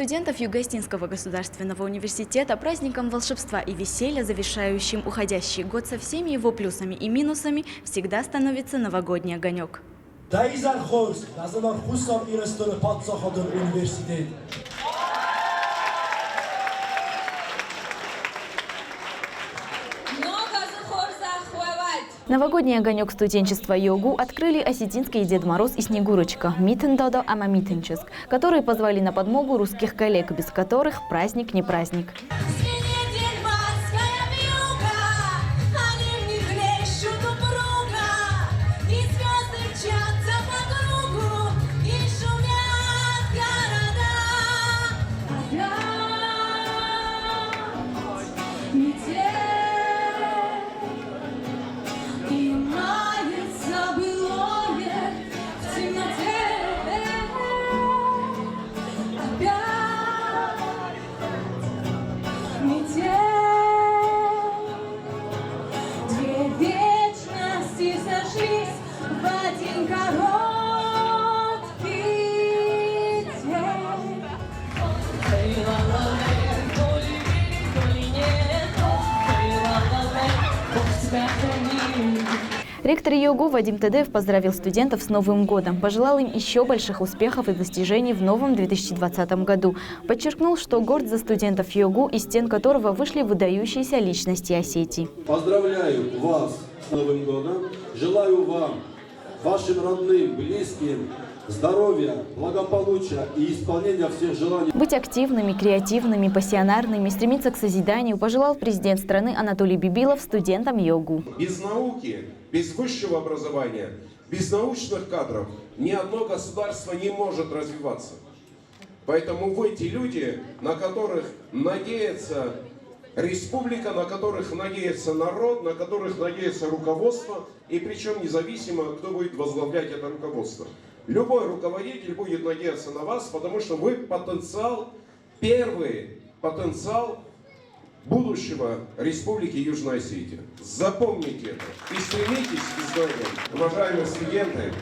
студентов Юго-Осетинского государственного университета праздником волшебства и веселья, завершающим уходящий год со всеми его плюсами и минусами, всегда становится новогодний огонек. Новогодний огонек студенчества Йогу открыли осетинский Дед Мороз и Снегурочка Митендодо Амамитенческ, которые позвали на подмогу русских коллег, без которых праздник не праздник. Ректор ЮГУ Вадим Тедеев поздравил студентов с Новым годом, пожелал им еще больших успехов и достижений в новом 2020 году. Подчеркнул, что горд за студентов ЮГУ, из стен которого вышли выдающиеся личности Осетии. Поздравляю вас с Новым годом, желаю вам, вашим родным, близким, здоровья, благополучия и исполнения всех желаний. Быть активными, креативными, пассионарными, стремиться к созиданию пожелал президент страны Анатолий Бибилов студентам ЮГУ. Без науки, без высшего образования, без научных кадров ни одно государство не может развиваться. Поэтому вы те люди, на которых надеется республика, на которых надеется народ, на которых надеется руководство, и причем независимо, кто будет возглавлять это руководство. Любой руководитель будет надеяться на вас, потому что вы потенциал, первый потенциал будущего Республики Южная Осетия. Запомните это и стремитесь к здоровью. Уважаемые студенты,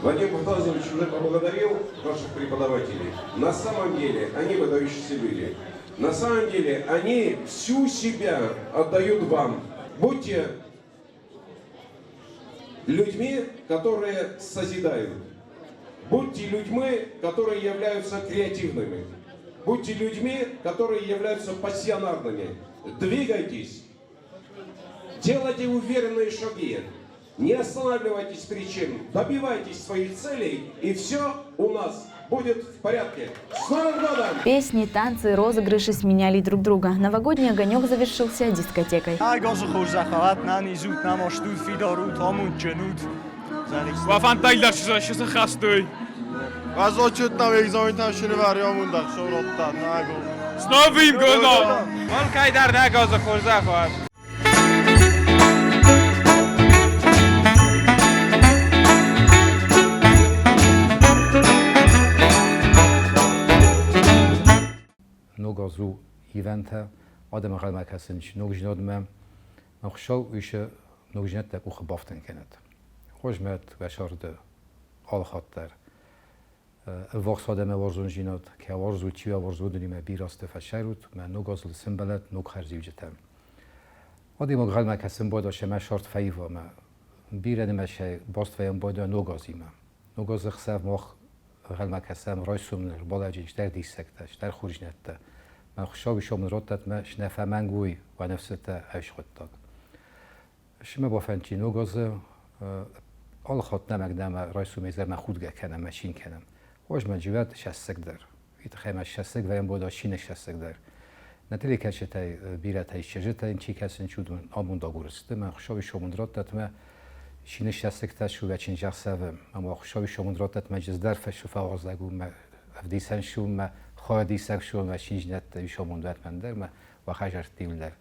Вадим Мухтазович уже поблагодарил ваших преподавателей. На самом деле они выдающиеся люди. На самом деле они всю себя отдают вам. Будьте людьми, которые созидают. Будьте людьми, которые являются креативными. Будьте людьми, которые являются пассионарными. Двигайтесь. Делайте уверенные шаги. Не останавливайтесь перед чем. Добивайтесь своих целей, и все у нас будет в порядке. С Новым годом! Песни, танцы, розыгрыши сменяли друг друга. Новогодний огонек завершился дискотекой. С Новым годом! Он кайдар на газа хурзахвар. نوگازو ایونت آدم قلم کسنش نوگجناد من نخشاو ایش نوگجنات تک او خبافتن کند خوشمت و شارد آل خاطر الوقت آدم ورزون جنات که ورزو چی ورزو دنیم بیراسته فشرود من نوگازل سنبلت نوگ خرجی جتم آدم قلم کسن باید شما شارد فیوا ما بیرد مشه باست فیم باید نوگازی ما نوگاز خسف مخ قلم کسم رایسوم بالایش در دیسکتش در خورج نته من خوشحال شما راتت ما شنفه منگوی و نفسته عیش خودتاد شما با فنچی نوگاز آل خاط نمکدم رایسوم ایزر من خود کنم ماشین کنم واج من جوات شستک در ایت خیمه شستک و یم بود شین شستک در نتیلی کشه تای بیره تای شجر تای چی کسی نشود من آمون داغورسته من خوشحال شما راتت ما شین شستک تاشو و چین جخسوم اما خوشحال شما راتت ما جز در فش و فوازدگو ما افدیسن شو ما خواهدی سگ شو ما شین جنت شما دوت من در ما و خجر تیل در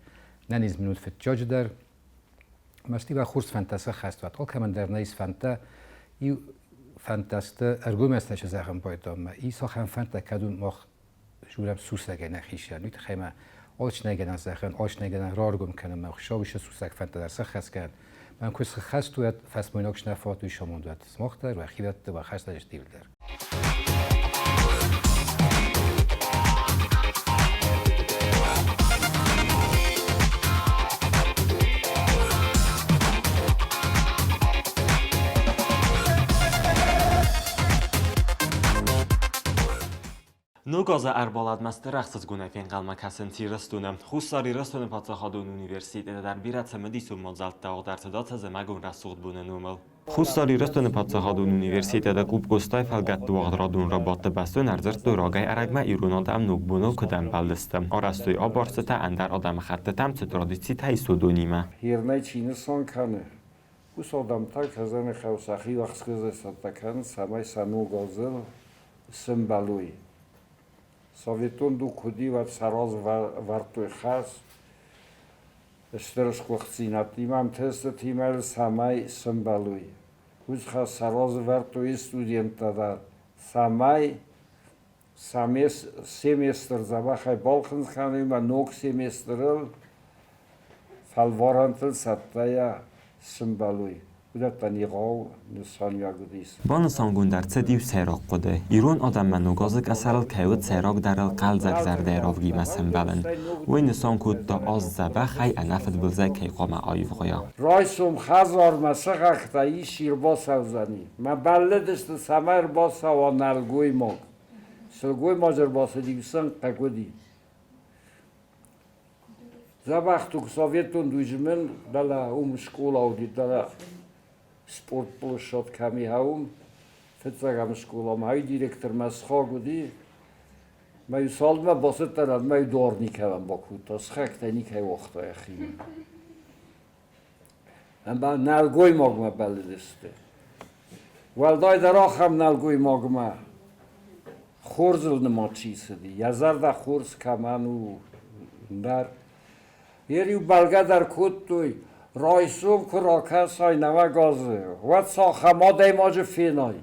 ننیز منوت فتجاج در مستی و خورس فانتاسی خست وقت آل من در نیست فانتا یو فانتاسته ارگوم استش زخم پایدام ما ای ساخن فانتا کدوم مخ جورم سوسک نخیشن نیت خیمه آش نگن از زخم آش نگن رارگم کنم ما خوشاویش سوسک فانتا در سخت خست کن من کوس خست توت فسموناکش نفات وی شما دوت سماخت در و خیبت و خست داشت دیول در Nogazı erbaladməstə rəxsız günəfin qalmakasın tiristunu. Xusari ristunu patsaxadun üniversitede der birat samadisu mozaltta oqdartıda tazamagun rəsud bunu numel. Xusari ristunu patsaxadun üniversitede klub qostay fəlqətli vaqdradun rabatı bəstun ərzir döragay ərəgmə irunada amnuk bunu kudəm bəldistəm. Arastoy abarsıta əndər adamı xəttə təmsi tradisi təysudu nimə. Hirnay Çini son kanı. Bu sodamta kazanı xavsaxi vaxtskızı sattakan samay sanu gazıl symbaluy. Sovetun du kudi vat saroz vartuy khas. Störş kuxtsinat imam testa timel samay symbaluy. Uz khas saroz vartuy studentada samay semestr zabakhay balkhın khanıma nok semestril falvarantıl sattaya symbaluy. Bana sangun در صدیو سیراق قده. ایران آدم منو گازک اصل کهود سیراق درل قلزک زرده راوگی مسن بلن. و این نسان کود تا آز زبه خی انفت بلزه که قام آیف غیا. رایسوم خزار مسخ تایی شیر باس اوزانی. ما بلدست سمر باس و نلگوی ماگ. سلگوی ماجر باس دیوسن قگودی. زبختو سوویتون دویجمن دلا شکولا و دلا sport площадь ками хаум фецагам школам ҳай директор масхо гуди май солма босетарад май дорникавам бо кутас хактани кай вақта яхим ама налгой могма балдесте валдай дарахам налгой могма хурзл нема чисди язарда хурс каману дар ери балга дар куттуй رایسوم کراکس های نوگازه و ساخما دیماج فینای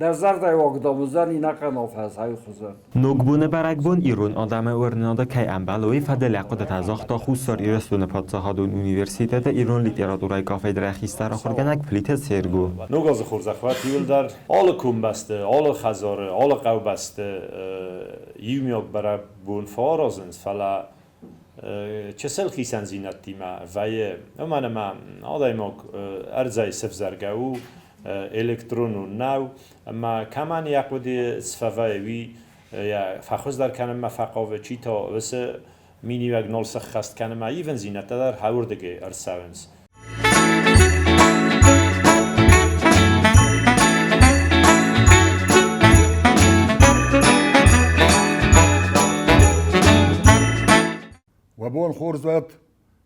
نظر دیواق داموزن اینا قناف هست های خوزن نگبونه برگبون ایرون آدم ورناده که انبالوی فدل قدرت از آختا خوستار ایرستون پادساهادون اونیورسیته ایران لیتراتورای کافه درخیستر آخورگنک پلیت سرگو نگاز خورزخوات یول در آل کم بسته، آل خزاره، آل قو بسته یومیاک برای بون فارازنز فلا چسل خیسن زینت دیما وی امانه ما آدایماک ارزای سفزرگاو الکترونو ناو اما کمان یقودی سفوای وی یا فخوز در کنم ما فقاوه چی تا وسه مینی وگ نال سخست کنم ما ایون زینت در هاوردگه ارساونس و بون خورزت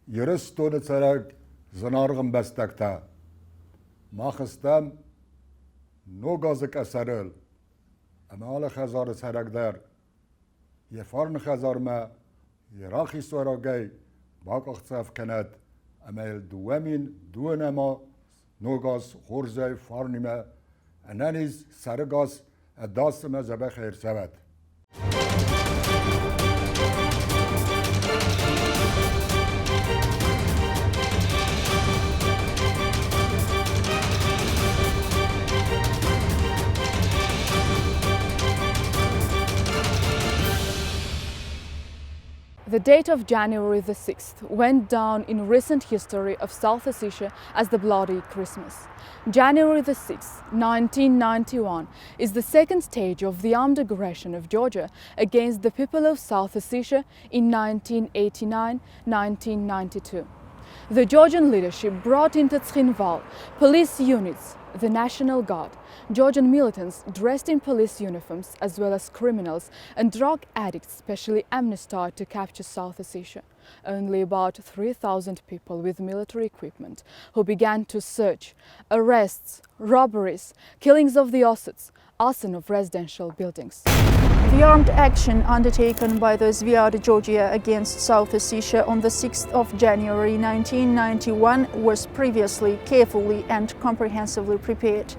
یرستون سرک زنارغم بستکتا ما خستم نوگازک اثرل اما آل خزار سرک در یه فارن خزار ما یه راخی سوراگی باق اختصاف کند اما دوامین دون ما نوگاز خورزه فارنی ما انانیز سرگاز داست ما زبه خیر سود The date of January the 6th went down in recent history of South Ossetia as the Bloody Christmas. January the 6th, 1991, is the second stage of the armed aggression of Georgia against the people of South Ossetia in 1989-1992. The Georgian leadership brought into Tskhinval police units, the National Guard, Georgian militants dressed in police uniforms as well as criminals and drug addicts specially amnestied to capture South Ossetia. Only about 3,000 people with military equipment who began to search, arrests, robberies, killings of the Ossets, arson of residential buildings. The armed action undertaken by the Sviat Georgia against South Ossetia on the 6th of January 1991 was previously carefully and comprehensively prepared.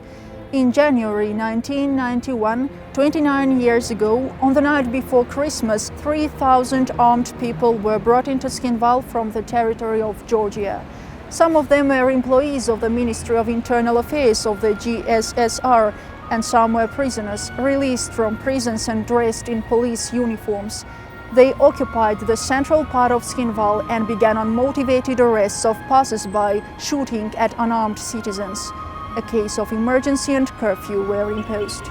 In January 1991, 29 years ago, on the night before Christmas, 3,000 armed people were brought into Tskhinval from the territory of Georgia. Some of them were employees of the Ministry of Internal Affairs of the GSSR, and some were prisoners released from prisons and dressed in police uniforms. They occupied the central part of Tskhinval and began unmotivated arrests of passers-by, shooting at unarmed citizens. A case of emergency and curfew were imposed.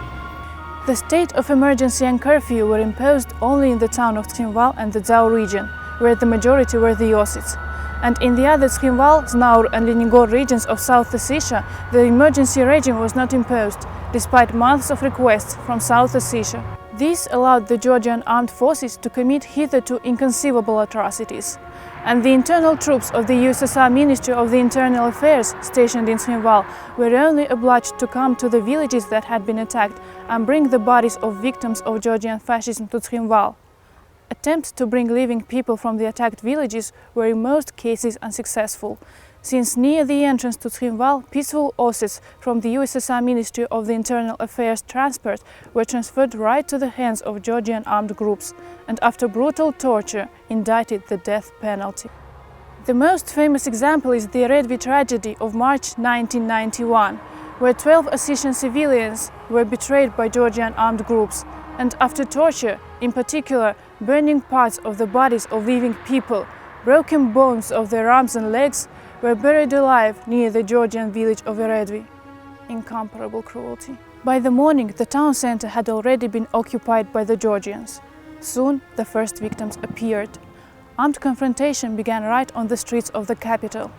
The state of emergency and curfew were imposed only in the town of Tskhinval and the Dzau region, where the majority were the Ossets. And in the other Tskhinval, Znaur and Leningor regions of South Ossetia, the emergency regime was not imposed, despite months of requests from South Ossetia. This allowed the Georgian armed forces to commit hitherto inconceivable atrocities. And the internal troops of the USSR Ministry of the Internal Affairs stationed in Tskhinval were only obliged to come to the villages that had been attacked and bring the bodies of victims of Georgian fascism to Tskhinval. Attempts to bring living people from the attacked villages were in most cases unsuccessful, since near the entrance to Tskhinval, peaceful Ossets from the USSR Ministry of the Internal Affairs transport were transferred right to the hands of Georgian armed groups, and after brutal torture, indicted the death penalty. The most famous example is the Redvi tragedy of March 1991, where 12 Ossetian civilians were betrayed by Georgian armed groups, and after torture, in particular burning parts of the bodies of living people, broken bones of their arms and legs, were buried alive near the Georgian village of Eredvi. Incomparable cruelty. By the morning, the town center had already been occupied by the Georgians. Soon, the first victims appeared. Armed confrontation began right on the streets of the capital.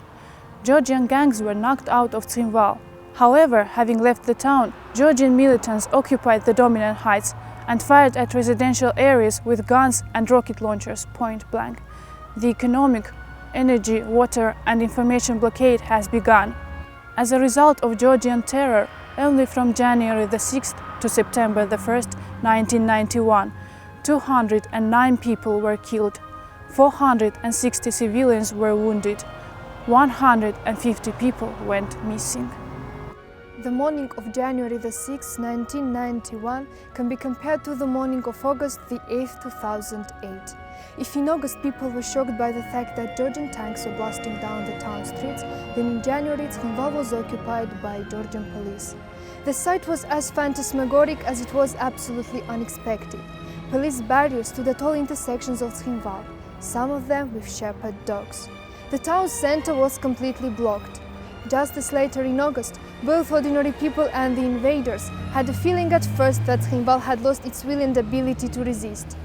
Georgian gangs were knocked out of Tskhinval. However, having left the town, Georgian militants occupied the dominant heights and fired at residential areas with guns and rocket launchers point blank. The economic, energy, water and information blockade has begun. As a result of Georgian terror, only from January the 6th to September the 1st, 1991, 209 people were killed, 460 civilians were wounded, 150 people went missing. The morning of January the 6th, 1991 can be compared to the morning of August the 8th, 2008. If in August people were shocked by the fact that Georgian tanks were blasting down the town streets, then in January Tskhinval was occupied by Georgian police. The sight was as phantasmagoric as it was absolutely unexpected. Police barriers stood at all intersections of Tskhinval, some of them with shepherd dogs. The town center was completely blocked. Just as later in August, both ordinary people and the invaders had the feeling at first that Tskhinval had lost its will and ability to resist.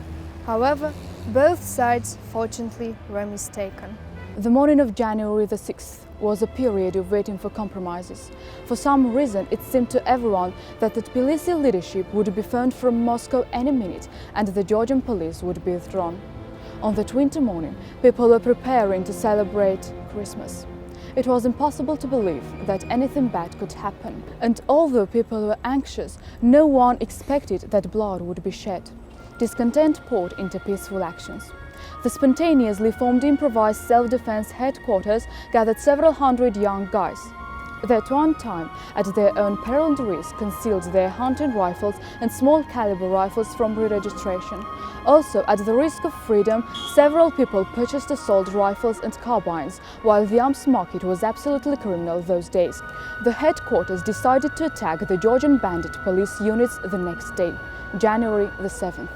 However, both sides, fortunately, were mistaken. The morning of January the 6th was a period of waiting for compromises. For some reason, it seemed to everyone that the Tbilisi leadership would be phoned from Moscow any minute and the Georgian police would be withdrawn. On that winter morning, people were preparing to celebrate Christmas. It was impossible to believe that anything bad could happen. And although people were anxious, no one expected that blood would be shed. Discontent poured into peaceful actions. The spontaneously formed improvised self-defense headquarters gathered several hundred young guys. They at one time, at their own peril and risk, concealed their hunting rifles and small caliber rifles from re-registration. Also, at the risk of freedom, several people purchased assault rifles and carbines, while the arms market was absolutely criminal those days. The headquarters decided to attack the Georgian bandit police units the next day, January the 7th.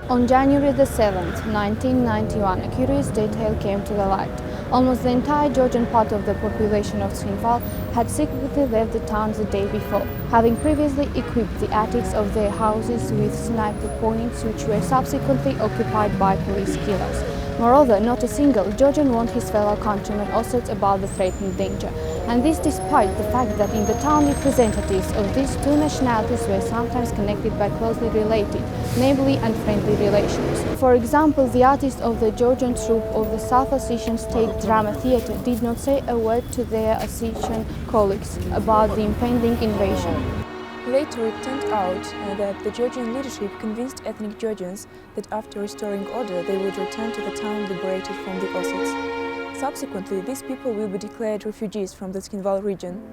On January the 7th, 1991, a curious detail came to the light. Almost the entire Georgian part of the population of Tskhinval had secretly left the town the day before, having previously equipped the attics of their houses with sniper points, which were subsequently occupied by police killers. Moreover, not a single Georgian warned his fellow countrymen Ossets about the threatened danger, and this despite the fact that in the town representatives of these two nationalities were sometimes connected by closely related, neighborly and friendly relations. For example, the artist of the Georgian troupe of the South Ossetian State Drama Theatre did not say a word to their Ossetian colleagues about the impending invasion. Later, it turned out that the Georgian leadership convinced ethnic Georgians that after restoring order, they would return to the town liberated from the Ossets. Subsequently, these people will be declared refugees from the Tskhinval region.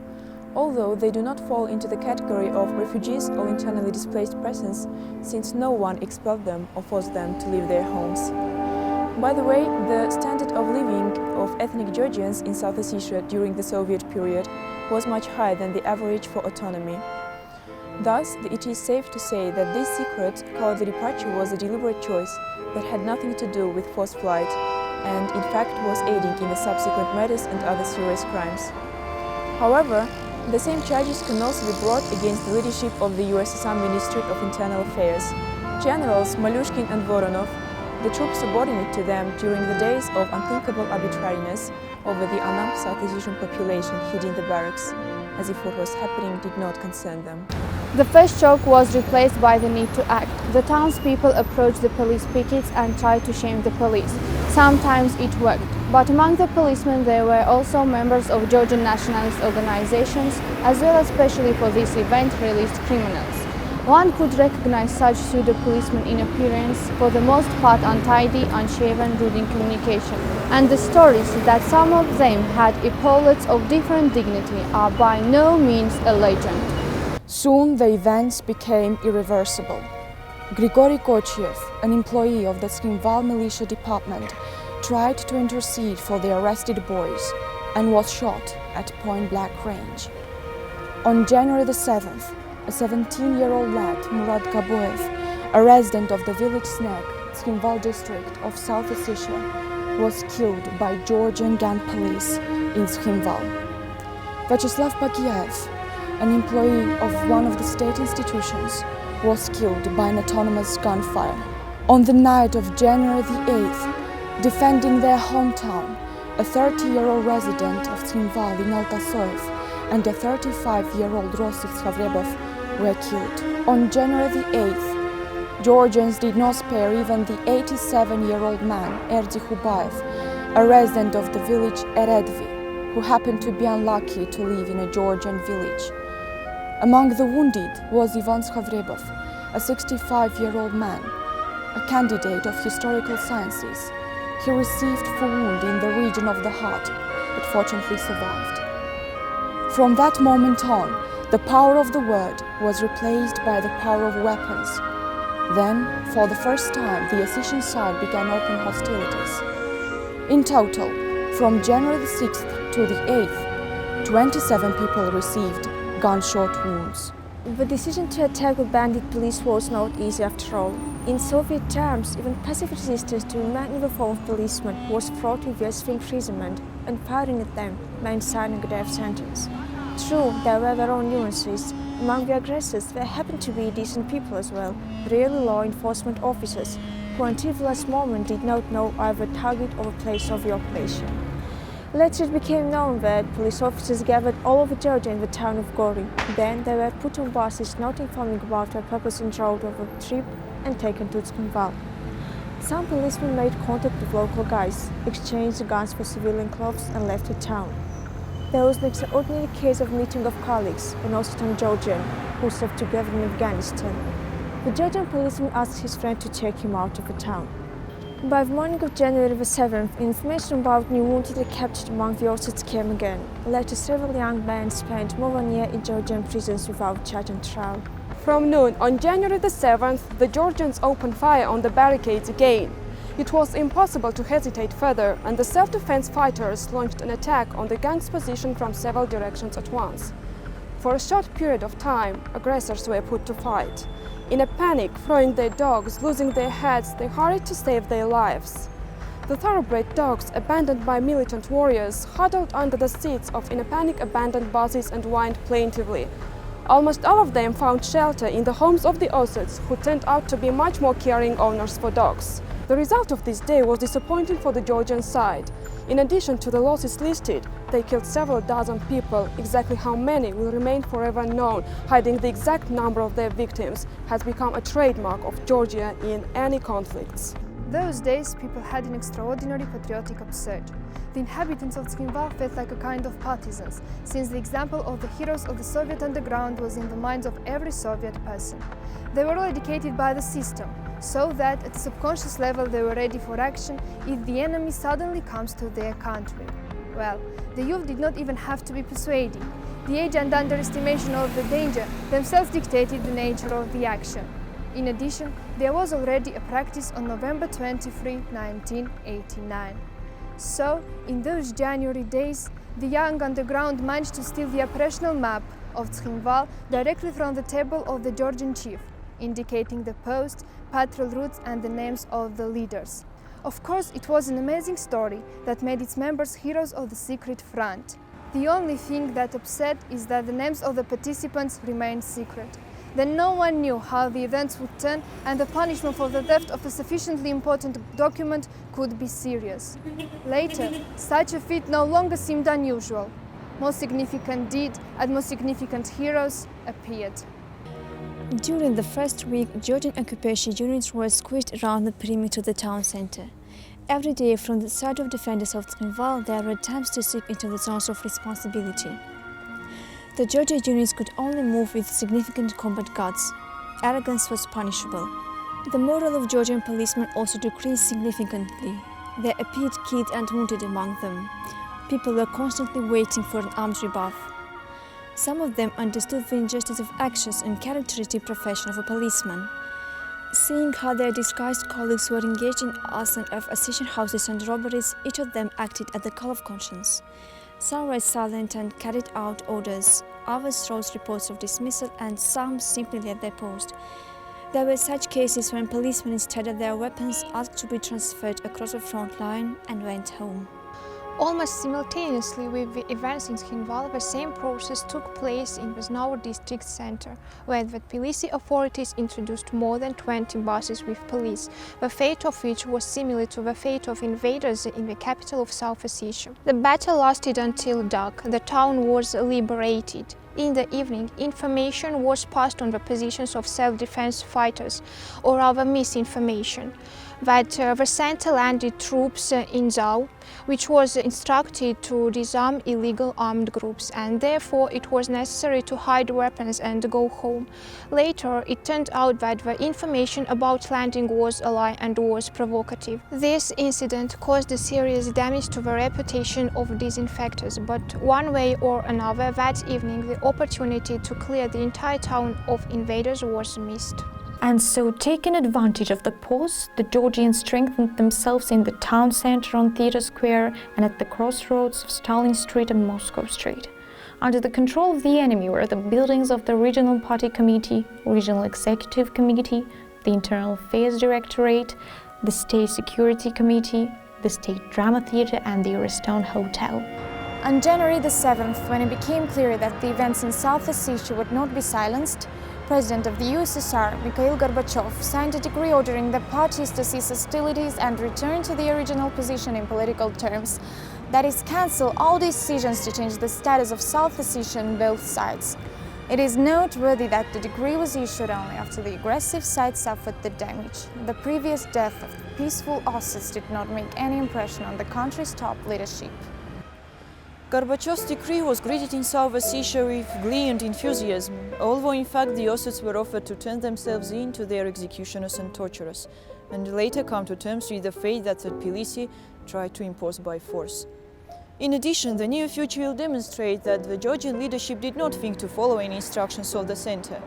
Although they do not fall into the category of refugees or internally displaced persons, since no one expelled them or forced them to leave their homes. By the way, the standard of living of ethnic Georgians in South Ossetia during the Soviet period was much higher than the average for autonomy. Thus, it is safe to say that this secret cowardly departure was a deliberate choice that had nothing to do with forced flight, and in fact was aiding in the subsequent murders and other serious crimes. However, The same charges can also be brought against the leadership of the USSR Ministry of Internal Affairs. Generals Malyushkin and Voronov, the troops subordinate to them during the days of unthinkable arbitrariness over the unarmed South Asian population hid in the barracks, as if what was happening did not concern them. The first shock was replaced by the need to act. The townspeople approached the police pickets and tried to shame the police. Sometimes it worked, but among the policemen there were also members of Georgian nationalist organizations, as well as specially for this event released criminals. One could recognize such pseudo-policemen in appearance, for the most part untidy, unshaven, rude in communication. And the stories that some of them had epaulets of different dignity are by no means a legend. Soon the events became irreversible. Grigory Kochiev, an employee of the Tskhinval militia department, tried to intercede for the arrested boys and was shot at point-blank range. On January the 7th, a 17-year-old lad, Murat Gaboev, a resident of the village Sneg, Tskhinval district of South Ossetia, was killed by Georgian gang police in Tskhinval. Vyacheslav Bagiev, an employee of one of the state institutions, was killed by an autonomous gunfire. On the night of January the 8th, defending their hometown, a 30-year-old resident of Tskhinval, Inal Tasoev, and a 35-year-old Rosif Skhavrebov were killed. On January the 8th, Georgians did not spare even the 87-year-old man, Erdi Hubaev, a resident of the village Eredvi, who happened to be unlucky to live in a Georgian village. Among the wounded was Ivan Skhavrebov, a 65-year-old man, a candidate of historical sciences. He received a wound in the region of the heart, but fortunately survived. From that moment on, the power of the word was replaced by the power of weapons. Then, for the first time, the Ossetian side began open hostilities. In total, from January the 6th to the 8th, 27 people received gunshot wounds. The decision to attack the bandit police was not easy after all. In Soviet terms, even passive resistance to a manual form of policemen was fraught with years of imprisonment, and firing at them meant signing a death sentence. True, there were their own nuances. Among the aggressors, there happened to be decent people as well, really law enforcement officers, who until the last moment did not know either target or place of the operation. Later it became known that police officers gathered all over Georgia in the town of Gori. Then they were put on buses not informing about their purpose and route of the trip and taken to Tskhinval. Some policemen made contact with local guys, exchanged the guns for civilian clothes and left the town. There was an extraordinary case of meeting of colleagues, an Ossetan Georgian, who served together in Afghanistan. The Georgian policeman asked his friend to take him out of the town. By the morning of January the 7th, information about new wounded captured among the Ossets came again. Later, several young men spent more than a year in Georgian prisons without charge and trial. From noon on January the 7th, the Georgians opened fire on the barricades again. It was impossible to hesitate further, and the self-defense fighters launched an attack on the gang's position from several directions at once. For a short period of time, aggressors were put to flight. In a panic, throwing their dogs, losing their heads, they hurried to save their lives. The thoroughbred dogs, abandoned by militant warriors, huddled under the seats of in a panic abandoned buses and whined plaintively. Almost all of them found shelter in the homes of the Ossets, who turned out to be much more caring owners for dogs. The result of this day was disappointing for the Georgian side. In addition to the losses listed, they killed several dozen people. Exactly how many will remain forever unknown. Hiding the exact number of their victims has become a trademark of Georgia in any conflicts. Those days, people had an extraordinary patriotic upsurge. The inhabitants of Tskhinval felt like a kind of partisans, since the example of the heroes of the Soviet underground was in the minds of every Soviet person. They were all educated by the system, so that at a subconscious level they were ready for action if the enemy suddenly comes to their country. Well, the youth did not even have to be persuaded. The age and underestimation of the danger themselves dictated the nature of the action. In addition, there was already a practice on November 23, 1989. So, in those January days, the young underground managed to steal the operational map of Tskhinval directly from the table of the Georgian chief, indicating the post, patrol routes and the names of the leaders. Of course, it was an amazing story that made its members heroes of the secret front. The only thing that upset is that the names of the participants remained secret. Then no one knew how the events would turn, and the punishment for the theft of a sufficiently important document could be serious. Later, such a feat no longer seemed unusual. More significant deed and more significant heroes appeared. During the first week, Georgian occupation units were squished around the perimeter of the town center. Every day, from the side of defenders of Trinval, there were attempts to slip into the zones of responsibility. The Georgian units could only move with significant combat guards. Arrogance was punishable. The morale of Georgian policemen also decreased significantly. There appeared killed and wounded among them. People were constantly waiting for an armed rebuff. Some of them understood the injustice of actions and characteristic profession of a policeman. Seeing how their disguised colleagues were engaged in arson of association houses and robberies, each of them acted at the call of conscience. Some were silent and carried out orders, others wrote reports of dismissal, and some simply left their post. There were such cases when policemen, instead of their weapons, asked to be transferred across the front line and went home. Almost simultaneously with the events in Trinval, the same process took place in the Vesnovo district center, where the Tbilisi authorities introduced more than 20 buses with police, the fate of which was similar to the fate of invaders in the capital of South Ossetia. The battle lasted until dark. The town was liberated. In the evening, information was passed on the positions of self-defense fighters, or rather misinformation, that the center landed troops in Zau, which was instructed to disarm illegal armed groups, and therefore it was necessary to hide weapons and go home. Later, it turned out that the information about landing was a lie and was provocative. This incident caused a serious damage to the reputation of disinfectors, but one way or another, that evening the opportunity to clear the entire town of invaders was missed. And so, taking advantage of the pause, the Georgians strengthened themselves in the town center on Theatre Square and at the crossroads of Stalin Street and Moscow Street. Under the control of the enemy were the buildings of the Regional Party Committee, Regional Executive Committee, the Internal Affairs Directorate, the State Security Committee, the State Drama Theatre and the Ariston Hotel. On January the 7th, when it became clear that the events in South Ossetia would not be silenced, President of the USSR, Mikhail Gorbachev, signed a decree ordering the parties to cease hostilities and return to the original position in political terms. That is, cancel all decisions to change the status of South Ossetia on both sides. It is noteworthy that the decree was issued only after the aggressive side suffered the damage. The previous death of the peaceful Ossets did not make any impression on the country's top leadership. Gorbachev's decree was greeted in South Ossetia with glee and enthusiasm, although in fact the Ossets were offered to turn themselves in to their executioners and torturers, and later come to terms with the fate that Tbilisi tried to impose by force. In addition, the near future will demonstrate that the Georgian leadership did not think to follow any instructions of the center.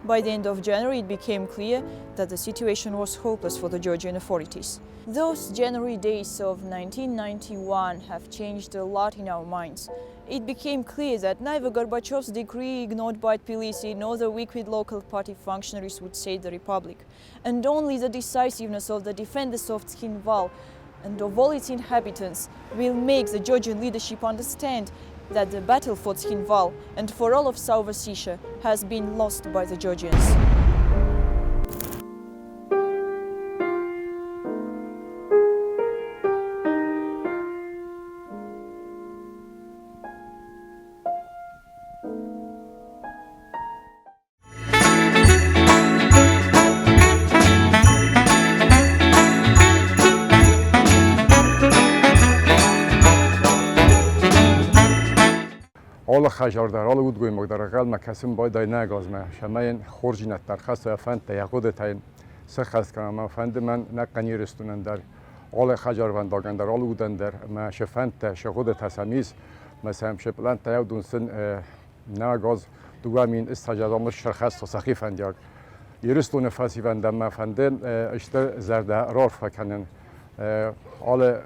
By the end of January, it became clear that the situation was hopeless for the Georgian authorities. Those January days of 1991 have changed a lot in our minds. It became clear that neither Gorbachev's decree ignored by Tbilisi nor the weak-willed local party functionaries would save the republic, and only the decisiveness of the defenders of Tskhinval and of all its inhabitants will make the Georgian leadership understand that the battle for Tskhinval and for all of South Ossetia has been lost by the Georgians. حال خجار در حال بود گویم در اقل ما کسیم باید دای نگاز ما شما خورجینت در خست و فند تیقود تاین سخت کنم ما فند من نقنی رستونن در حال خجار ونداگن در حال بودن در ما شفند شخود تسمیز مثلا شپلان تیاو دونسن نگاز دوامین استجادام شرخست و سخی فندیاگ یرستون فاسی وندم ما فندن اشتر زرده رار فکنن حال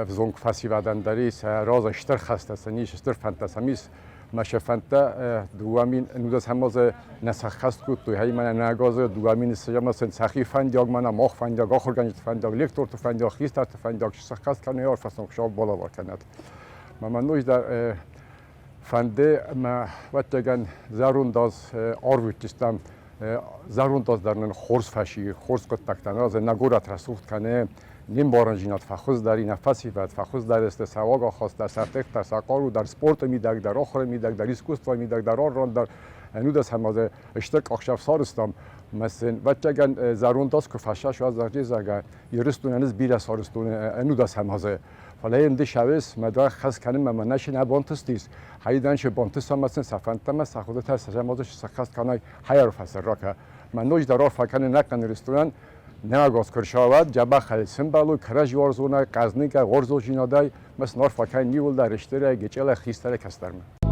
زونگ فاسی ودن داری راز اشتر خسته سنیش اشتر فانتاسمیز ماشه فانتا دوامین نودس هماز نسخست کود توی هی من نگاز دوامین سجام سن سخی فندیاگ من ماخ فندیاگ آخر گنج فندیاگ لیکتور تو فندیاگ خیست تو فندیاگ سخست کنه یار فسون شاب بالا بار کند ممنوش در فنده ما وقتگن زارون داز آرویتستم زارون داز درن خورس فشی خورس قد تکتن از نگورت رسوخت کنه نیم بارنجینات فخوز داری نفسی بعد فخوز در است سواگا خواست در سرتق در ساقارو در سپورت میدک در آخر میدک در اسکوست میدک در آن در نودس هم از اشتق آخشف سارستم مثلا وقتگن زارون داز که فشش از در جزگه یرستون انز بیره سارستون نودس هم از حالا این دیشبیس مدار خاص کنیم من نشین بانتستیس هایدانش بانتست هم مثلا سفنتم سخودت هست جمعش سخاست کنای هایر فسر را که من نوش درار فکن نکن رستوران نگاز کرشاوت جبه خالصم بالو کرج وارزونه قزنی که غرزو جینادای مثل نار فکن نیول در اشتره گچل خیستره کسترم